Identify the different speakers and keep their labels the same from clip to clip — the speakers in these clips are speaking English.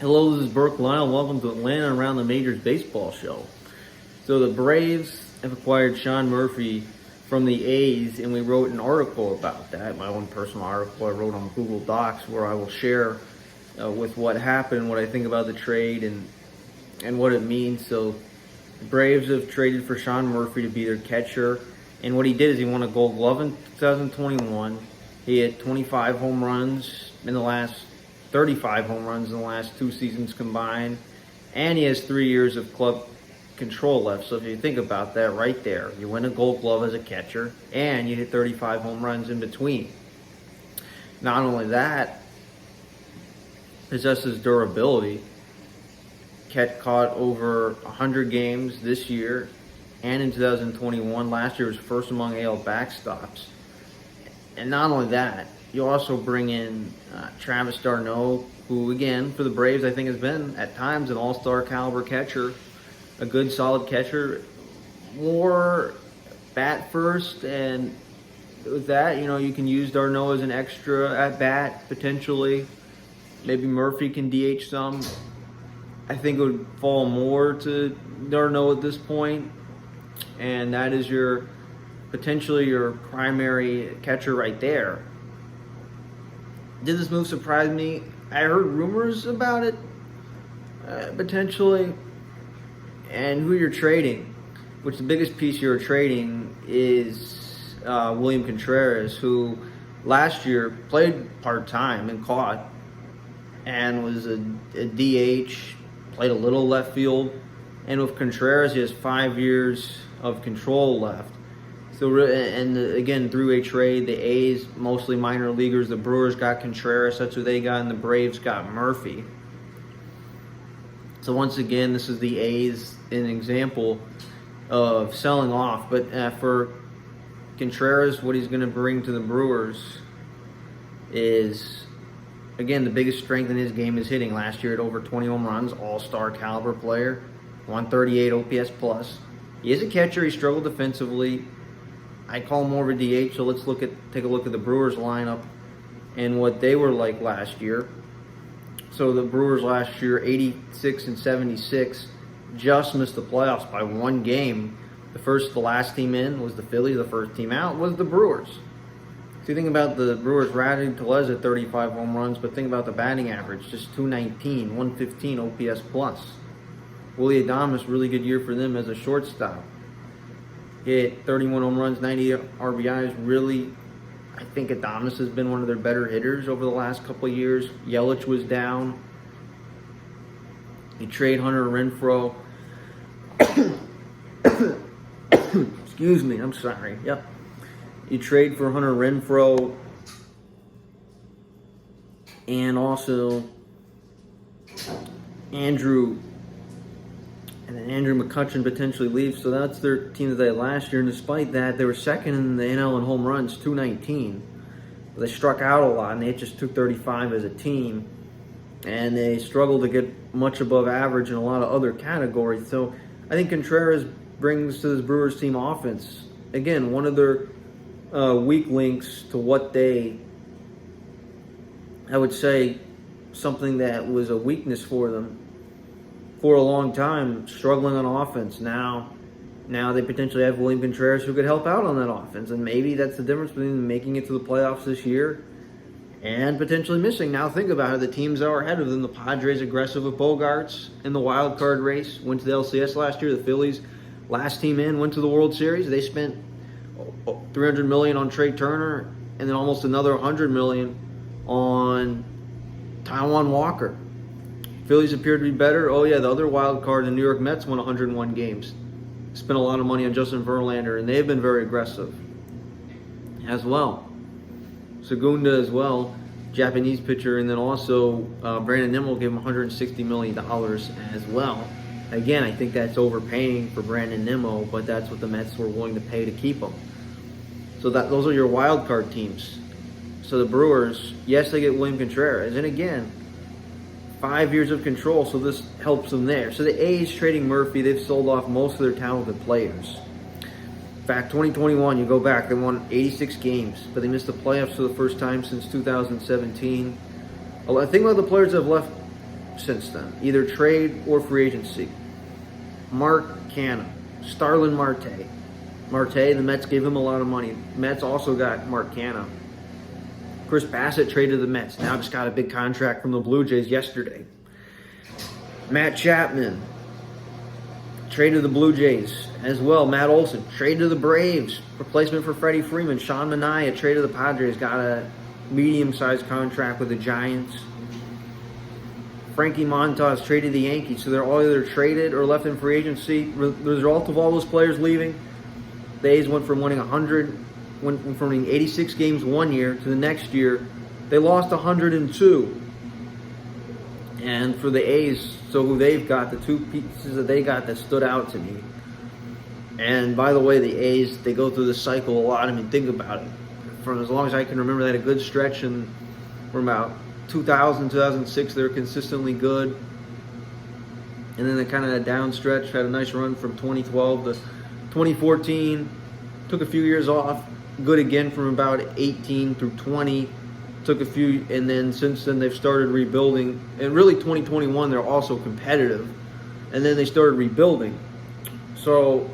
Speaker 1: Hello, this is Burke Lyle. Welcome to Atlanta Around the Majors Baseball Show. So the Braves have acquired Sean Murphy from the A's, and we wrote an article about that, my own personal article I wrote on Google Docs, where I will share with what happened, what I think about the trade, and what it means. So the Braves have traded for Sean Murphy to be their catcher, and what he did is he won a Gold Glove in 2021. He hit 25 home runs in the last 35 home runs in the last two seasons combined, and he has 3 years of club control left. So if you think about that right there, you win a Gold Glove as a catcher, and you hit 35 home runs in between. Not only that, possesses durability. Caught over 100 games this year and in 2021. Last year was first among AL backstops. And not only that, you also bring in Travis d'Arnaud, who, again, for the Braves, I think has been, at times, an all-star caliber catcher, a good, solid catcher. More bat first, and with that, you can use d'Arnaud as an extra at-bat, potentially. Maybe Murphy can DH some. I think it would fall more to d'Arnaud at this point, and that is potentially your primary catcher right there. Did this move surprise me? I heard rumors about it, potentially, and who you're trading, which the biggest piece you're trading is William Contreras, who last year played part-time and caught, and was a DH, played a little left field, and with Contreras, he has 5 years of control left. So, and again, through a trade, the A's, mostly minor leaguers, the Brewers got Contreras, that's who they got, and the Braves got Murphy. So once again, this is the A's, an example of selling off. But for Contreras, what he's going to bring to the Brewers is, again, the biggest strength in his game is hitting. Last year at over 20 home runs, all-star caliber player, 138 OPS plus. He is a catcher. He struggled defensively. I call him more of a DH, so let's take a look at the Brewers lineup and what they were like last year. So the Brewers last year, 86 and 76, just missed the playoffs by one game. The last team in was the Phillies. The first team out was the Brewers. So you think about the Brewers, Raddy Tellez at 35 home runs, but think about the batting average, just 219, 115 OPS plus. Willie Adames, really good year for them as a shortstop. Hit 31 home runs, 90 RBIs. Really, I think Adames has been one of their better hitters over the last couple of years. Yelich was down. You trade Hunter Renfroe. Excuse me, I'm sorry. Yep. You trade for Hunter Renfroe, and also Andrew McCutchen potentially leaves, so that's their team that they had last year. And despite that, they were second in the NL in home runs, 219. But they struck out a lot, and they just took 35 as a team. And they struggled to get much above average in a lot of other categories. So I think Contreras brings to this Brewers team offense. Again, one of their weak links to what I would say, something that was a weakness for them for a long time, struggling on offense. Now they potentially have William Contreras who could help out on that offense, and maybe that's the difference between making it to the playoffs this year and potentially missing. Now think about it, the teams that are ahead of them, the Padres aggressive with Bogarts in the wild card race, went to the LCS last year. The Phillies, last team in, went to the World Series. They spent $300 million on Trey Turner, and then almost another $100 million on Taijuan Walker. Phillies appear to be better. Oh yeah, the other wild card, the New York Mets, won 101 games. Spent a lot of money on Justin Verlander, and they've been very aggressive as well. Segunda as well, Japanese pitcher, and then also Brandon Nimmo gave him $160 million as well. Again, I think that's overpaying for Brandon Nimmo, but that's what the Mets were willing to pay to keep him. So those are your wild card teams. So the Brewers, yes, they get William Contreras, and again, 5 years of control, so this helps them there. So the A's trading Murphy, they've sold off most of their talented players. In fact, 2021, you go back, they won 86 games, but they missed the playoffs for the first time since 2017. I think about the players that have left since then, either trade or free agency. Mark Canha, Starlin Marte. Marte, the Mets gave him a lot of money. Mets also got Mark Canha. Chris Bassett traded to the Mets. Now just got a big contract from the Blue Jays yesterday. Matt Chapman traded to the Blue Jays as well. Matt Olson traded to the Braves. Replacement for Freddie Freeman. Sean Manaea traded to the Padres. Got a medium-sized contract with the Giants. Frankie Montas traded to the Yankees. So they're all either traded or left in free agency. The result of all those players leaving, the A's went from winning 86 games one year to the next year, they lost 102. And for the A's, so who they've got, the two pieces that they got that stood out to me. And by the way, the A's, they go through this cycle a lot. I mean, think about it. From as long as I can remember, they had a good stretch, and from about 2000, 2006, they were consistently good. And then they kind of had a down stretch, had a nice run from 2012 to 2014. Took a few years off. Good again from about 18 through 20. Took a few, and then since then they've started rebuilding. And really 2021 they're also competitive. And then they started rebuilding. So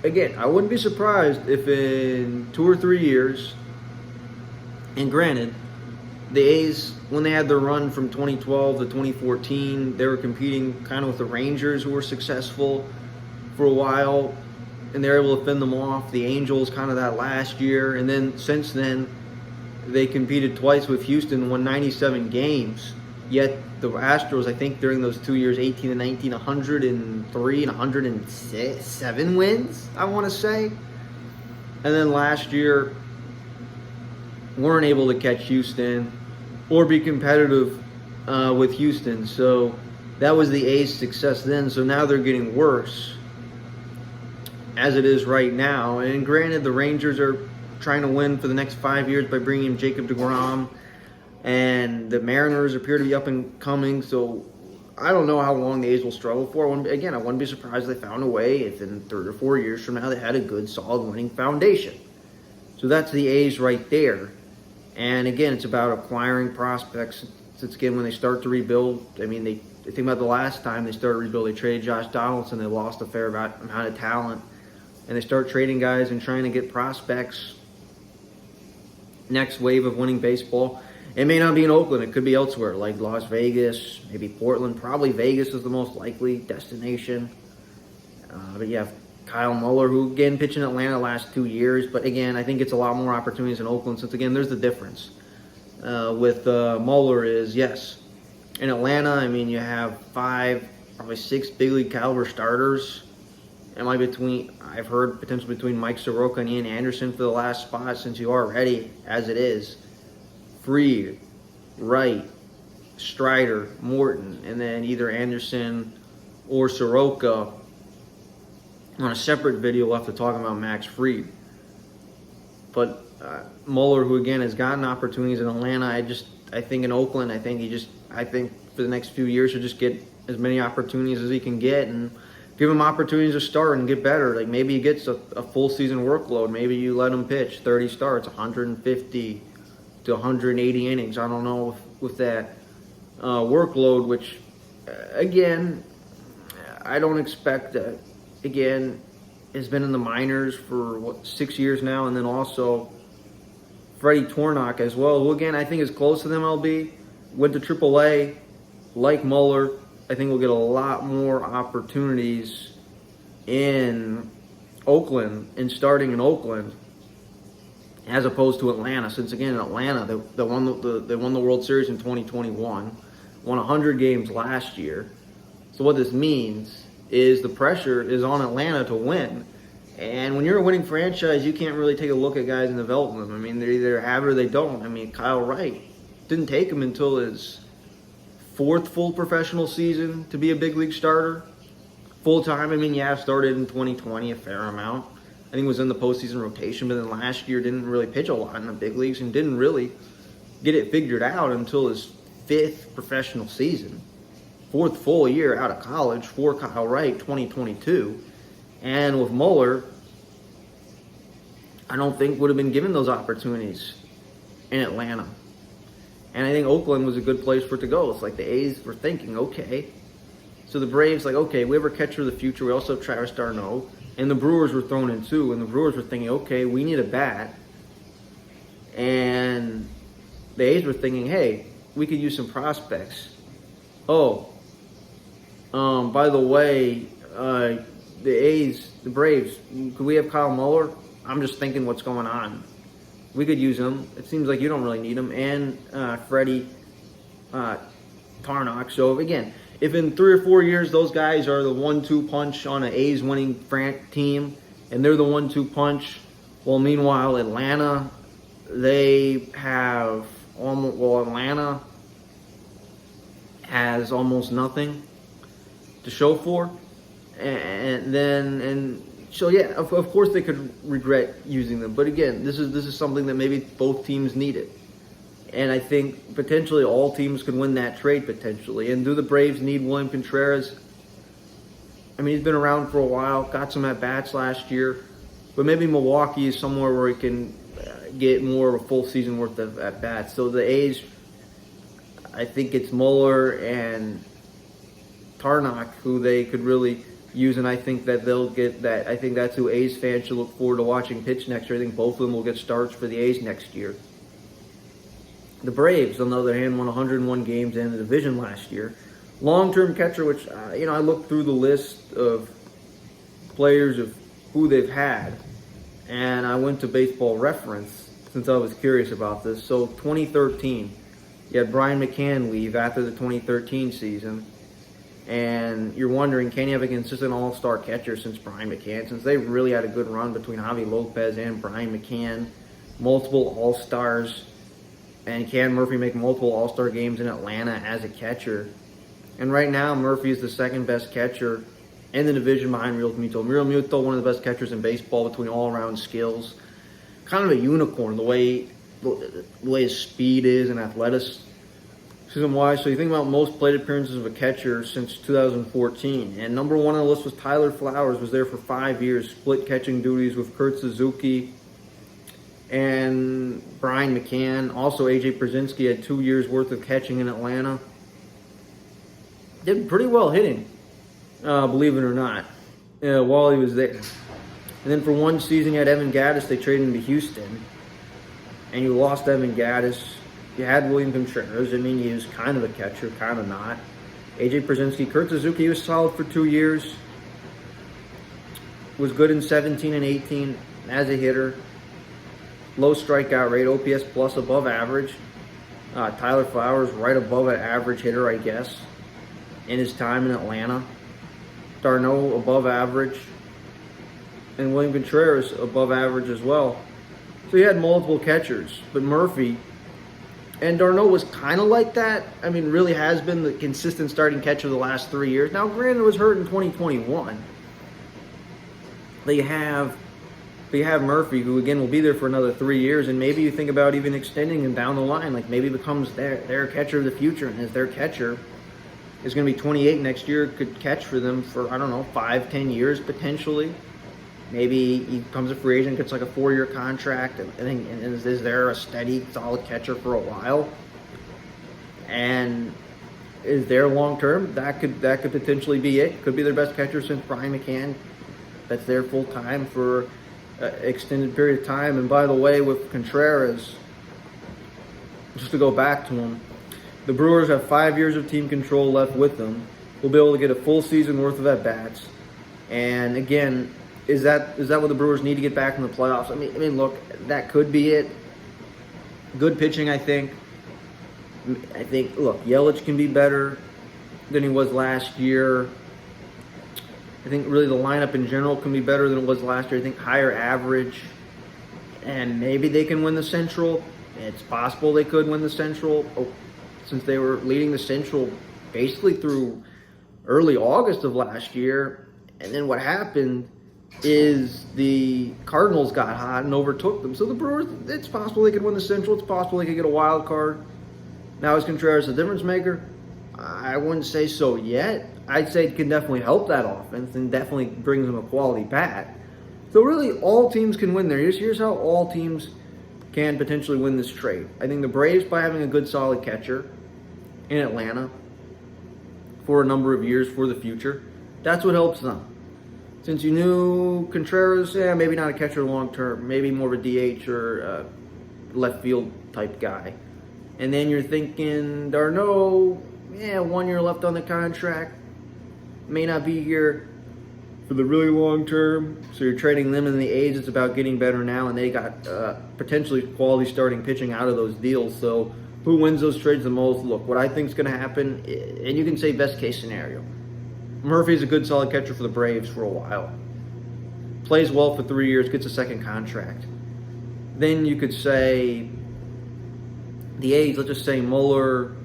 Speaker 1: again, I wouldn't be surprised if in 2 or 3 years, and granted, the A's, when they had their run from 2012 to 2014, they were competing kind of with the Rangers, who were successful for a while, and they were able to fend them off. The Angels kind of that last year, and then since then, they competed twice with Houston, won 97 games. Yet the Astros, I think during those 2 years, 18 and 19, 103 and 107 wins, I want to say. And then last year, weren't able to catch Houston or be competitive with Houston. So that was the A's success then. So now they're getting worse as it is right now. And granted, the Rangers are trying to win for the next 5 years by bringing in Jacob deGrom. And the Mariners appear to be up and coming. So I don't know how long the A's will struggle for. Again, I wouldn't be surprised if they found a way if in 3 or 4 years from now they had a good, solid winning foundation. So that's the A's right there. And again, it's about acquiring prospects. Since again, when they start to rebuild, I mean, they think about the last time they started to rebuild, they traded Josh Donaldson. They lost a fair amount of talent. And they start trading guys and trying to get prospects. Next wave of winning baseball. It may not be in Oakland. It could be elsewhere, like Las Vegas, maybe Portland. Probably Vegas is the most likely destination. But you have Kyle Muller, who again pitched in Atlanta the last 2 years. But again, I think it's a lot more opportunities in Oakland. Since again, there's the difference with Muller is, yes, in Atlanta, I mean, you have 5, probably 6 big league caliber starters. I've heard potentially between Mike Soroka and Ian Anderson for the last spot, since you are ready as it is. Fried, Wright, Strider, Morton, and then either Anderson or Soroka. On a separate video, we'll have to talk about Max Fried. But Muller, who again has gotten opportunities in Atlanta, I think in Oakland, I think for the next few years he'll just get as many opportunities as he can get and give him opportunities to start and get better. Like maybe he gets a full season workload. Maybe you let him pitch 30 starts, 150 to 180 innings. I don't know with that workload, which again, I don't expect that. Again, has been in the minors for 6 years now, and then also Freddie Tornock as well, who again I think is close to the MLB, went to AAA, like Muller. I think we'll get a lot more opportunities in Oakland and starting in Oakland as opposed to Atlanta. Since again in Atlanta they won the World Series in 2021, won 100 games last year. So what this means is the pressure is on Atlanta to win. And when you're a winning franchise, you can't really take a look at guys and develop them. I mean, they either have it or they don't. I mean, Kyle Wright didn't take him until his 4th full professional season to be a big league starter. Full time, I mean, yeah, started in 2020 a fair amount. I think was in the postseason rotation, but then last year didn't really pitch a lot in the big leagues and didn't really get it figured out until his 5th professional season. 4th full year out of college for Kyle Wright, 2022. And with Muller, I don't think would have been given those opportunities in Atlanta. And I think Oakland was a good place for it to go. It's like the A's were thinking, okay. So the Braves, like, okay, we have our catcher of the future. We also have Travis d'Arnaud. And the Brewers were thrown in too. And the Brewers were thinking, okay, we need a bat. And the A's were thinking, hey, we could use some prospects. Oh, by the way, the Braves, could we have Kyle Muller? I'm just thinking what's going on. We could use him. It seems like you don't really need him. And Freddie Tarnock. So, again, if in 3 or 4 years those guys are the 1-2 punch on an A's winning team, and they're the 1-2 punch, well, meanwhile, Atlanta, they have almost, Atlanta has almost nothing to show for. So yeah, of course they could regret using them. But again, this is something that maybe both teams needed. And I think potentially all teams could win that trade potentially. And do the Braves need William Contreras? I mean, he's been around for a while, got some at-bats last year. But maybe Milwaukee is somewhere where he can get more of a full season worth of at-bats. So the A's, I think it's Muller and Tarnock who they could really use, and I think that they'll get that. I think that's who A's fans should look forward to watching pitch next year. I think both of them will get starts for the A's next year. The Braves, on the other hand, won 101 games in the division last year. Long-term catcher, which, I looked through the list of players of who they've had, and I went to Baseball Reference since I was curious about this. So 2013, you had Brian McCann leave after the 2013 season. And you're wondering, can you have a consistent all-star catcher since Brian McCann? Since they really had a good run between Javi Lopez and Brian McCann, multiple all-stars, and can Murphy make multiple all-star games in Atlanta as a catcher? And right now, Murphy is the second-best catcher in the division behind Real Muto. Real Muto, one of the best catchers in baseball between all-around skills. Kind of a unicorn, the way his speed is and athleticism. Why? So you think about most plate appearances of a catcher since 2014. And number one on the list was Tyler Flowers, was there for 5 years, split catching duties with Kurt Suzuki and Brian McCann. Also, A.J. Przinsky had 2 years worth of catching in Atlanta. Did pretty well hitting, believe it or not, while he was there. And then for one season, you had Evan Gattis. They traded him to Houston. And you lost Evan Gattis. You had William Contreras. I mean, he was kind of a catcher, kind of not. A.J. Przinsky. Kurt Suzuki was solid for 2 years. Was good in 17 and 18 as a hitter. Low strikeout rate, OPS plus above average. Tyler Flowers right above an average hitter, I guess, in his time in Atlanta. d'Arnaud above average. And William Contreras above average as well. So he had multiple catchers. But Murphy... And d'Arnaud was kind of like that. I mean, really has been the consistent starting catcher the last 3 years. Now, granted, was hurt in 2021. But you have Murphy, who, again, will be there for another 3 years. And maybe you think about even extending him down the line. Like, maybe becomes their catcher of the future. And as their catcher is going to be 28 next year, could catch for them for, 5-10 years potentially. Maybe he becomes a free agent, gets like a 4-year contract, and is there a steady, solid catcher for a while? And is there long term? That could potentially be it. Could be their best catcher since Brian McCann. That's there full time for an extended period of time. And by the way, with Contreras, just to go back to him, the Brewers have 5 years of team control left with them. We'll be able to get a full season worth of at bats. And again, Is that what the Brewers need to get back in the playoffs? I mean, look, that could be it. Good pitching, I think. Look, Yelich can be better than he was last year. I think really the lineup in general can be better than it was last year. I think higher average. And maybe they can win the Central. It's possible they could win the Central. Since they were leading the Central basically through early August of last year. And then what happened is the Cardinals got hot and overtook them. So the Brewers, it's possible they could win the Central. It's possible they could get a wild card. Now, is Contreras a difference maker? I wouldn't say so yet. I'd say it can definitely help that offense and definitely brings them a quality bat. So really, all teams can win there. Here's how all teams can potentially win this trade. I think the Braves, by having a good solid catcher in Atlanta for a number of years for the future, that's what helps them. Since you knew Contreras, maybe not a catcher long term, maybe more of a DH or a left field type guy. And then you're thinking d'Arnaud, 1 year left on the contract, may not be here for the really long term. So you're trading them in the A's. It's about getting better now, and they got potentially quality starting pitching out of those deals. So who wins those trades the most? Look, what I think is going to happen, and you can say best case scenario. Murphy's a good solid catcher for the Braves for a while. Plays well for 3 years, gets a second contract. Then you could say the A's, let's just say Muller,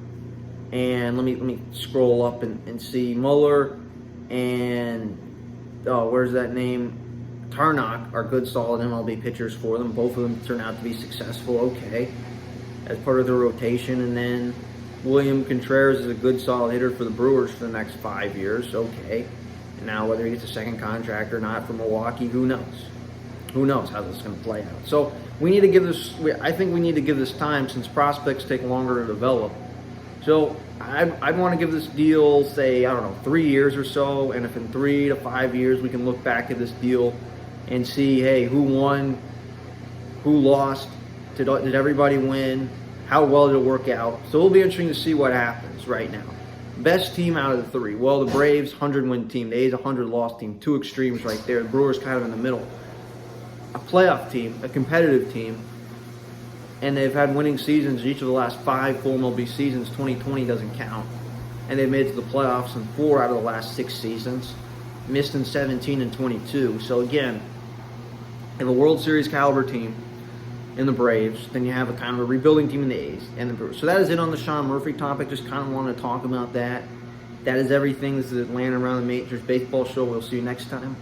Speaker 1: and let me scroll up and see Muller and where's that name? Tarnock are good solid MLB pitchers for them. Both of them turn out to be successful, okay, as part of their rotation. And then William Contreras is a good solid hitter for the Brewers for the next 5 years, okay. And now whether he gets a second contract or not for Milwaukee, who knows? Who knows how this is going to play out? So we need to give this. I think we need to give this time, since prospects take longer to develop. So I'd want to give this deal, say, 3 years or so, and if in 3 to 5 years we can look back at this deal and see, hey, who won, who lost, did everybody win, how well did it work out? So it'll be interesting to see what happens right now. Best team out of the three. Well, the Braves, 100-win team. The A's, 100-loss team. Two extremes right there. The Brewers kind of in the middle. A playoff team, a competitive team, and they've had winning seasons each of the last 5 full MLB seasons. 2020 doesn't count. And they've made it to the playoffs in 4 out of the last 6 seasons. Missed in 17 and 22. So again, you have a World Series caliber team in the Braves. Then you have a kind of a rebuilding team in the A's and the Brewers. So that is it on the Sean Murphy topic. Just kind of want to talk about that. That is everything. This is Atlanta Around the Majors Baseball Show. We'll see you next time.